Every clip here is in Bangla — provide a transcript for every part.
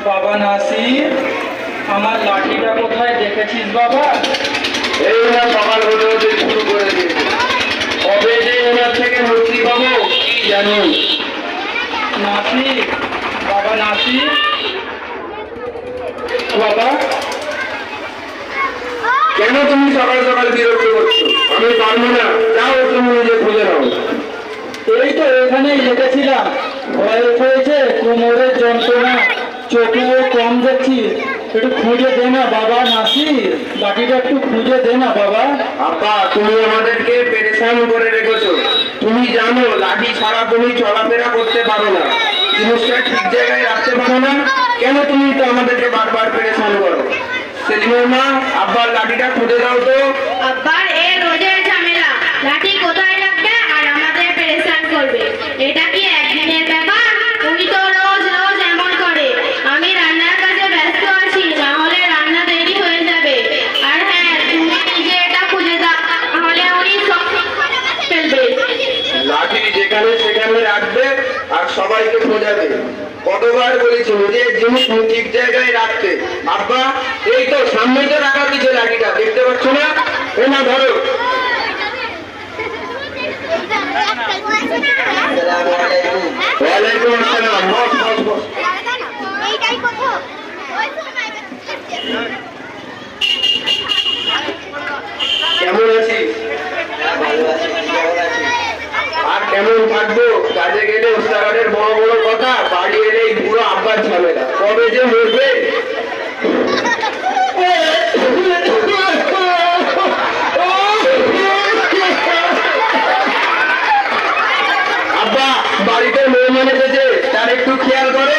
বাবা নাসির, আমার লাঠিটা কোথায় দেখেছিস বাবা? এই না সকাল হতে হতে শুরু করে দিয়েছে। কবে যে ওনার থেকে মুক্তি পাবো কি জানি। নাসির, বাবা নাসির, বাবা কেন তুমি সকাল সকাল বিরক্ত করছো? আমি পারবো না, যাও তুমি নিজে খুঁজে নাও। এই তো এখানেই রেখেছিলাম। বয়স হয়েছে, কোমরের যন্ত্রণা, চোখেও কম দেখছি, একটু খুঁজে দে না বাবা নাসির, লাঠিটা একটু খুঁজে দে না বাবা। আব্বা, তুমি আমাদেরকে পেরেশান করে রেখেছো। তুমি জানো লাঠি ছাড়া তুমি চলাফেরা করতে পারো না, জিনিসটা ঠিক জায়গায় রাখতে পারো না। কেন তুমি তো আমাদেরকে বারবার পেরেশান করো? সেলিমের মা, আব্বার লাঠিটা খুঁজে দাও তো। আব্বার এ রোজের ঝামেলা, লাঠি কোথায় রাখবে আর আমাদের পেরেশান করবে, এটা কি একদিনের ব্যাপার? উনি তো রোজ রোজ এমন করে। আমি রান্নার কাজে ব্যস্ত আছি, না হলে রান্না দেরি হয়ে যাবে। আর হ্যাঁ, তুমি নিজে এটা খুঁজে দাও, তাহলে উনি সব ফেলবে। লাঠি যেখানে সেখানে রাখবে আর সবাইকে খোঁজাবে। কতবার বলেছি নিজের জিনিস ঠিক জায়গায় রাখতে। আব্বা, এই তো সামনে তো রাখা দিচ্ছে লাঠিটা, দেখতে পাচ্ছ না? এ না ধরো। ওয়ালাইকুম আসসালাম। বস বস বস। কেমন আছিস? আর কেমন থাকবো? কাজে গেলে উস্তাগারের বড় বড় কথা, বাড়ি এলে এই বুড়ো আব্বার ঝামেলা। কবে যে মরবে? আব্বা, বাড়িতে মেহমান এসেছে, তার একটু খেয়াল করো।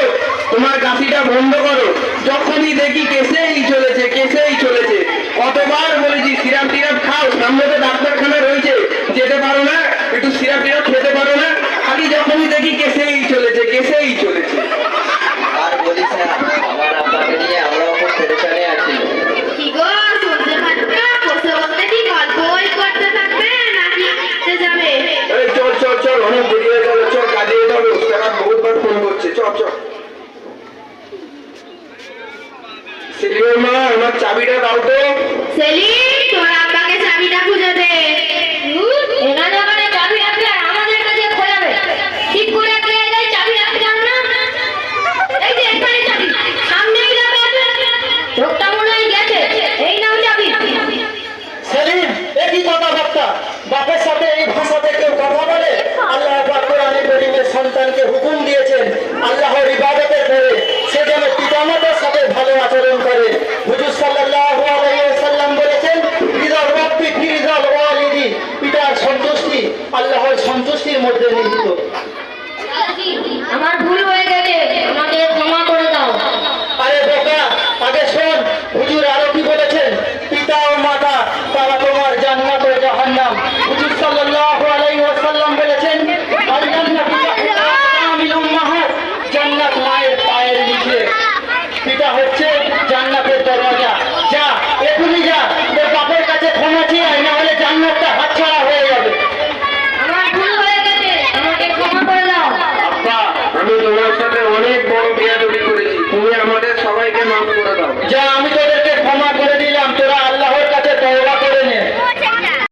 তোমার কাশিটা বন্ধ করো। যখনই দেখি কেসেই চলেছে, কেসেই চলেছে। কতবার বলেছি সিরাপ টিরাপ খাও, সামনে তো ডাক্তারখানা রয়েছে, যেতে পারো না? একটু সিরাপ টিরাপ খেতে পারো না? খালি যখনই দেখি কেসেই চলেছে, কেসেই চলেছে। আর বলিস না, আমার আব্বাকে নিয়ে আমরাও খুব পেরেশানে আছি। কি গো, শুনতে পাচ্ছ? বসে বসে কি গল্পই করতে থাকবে নাকি খেতে যাবে? এই চল চল চল, অনেক দেরি হয়ে গেল, চল কাজে যেতে হবে। উস্তাগার বহুতবার ফোন করছে, চল চল। সেলিমের মা, আমার চাবিটা দাও তো। সেলিম, তোরা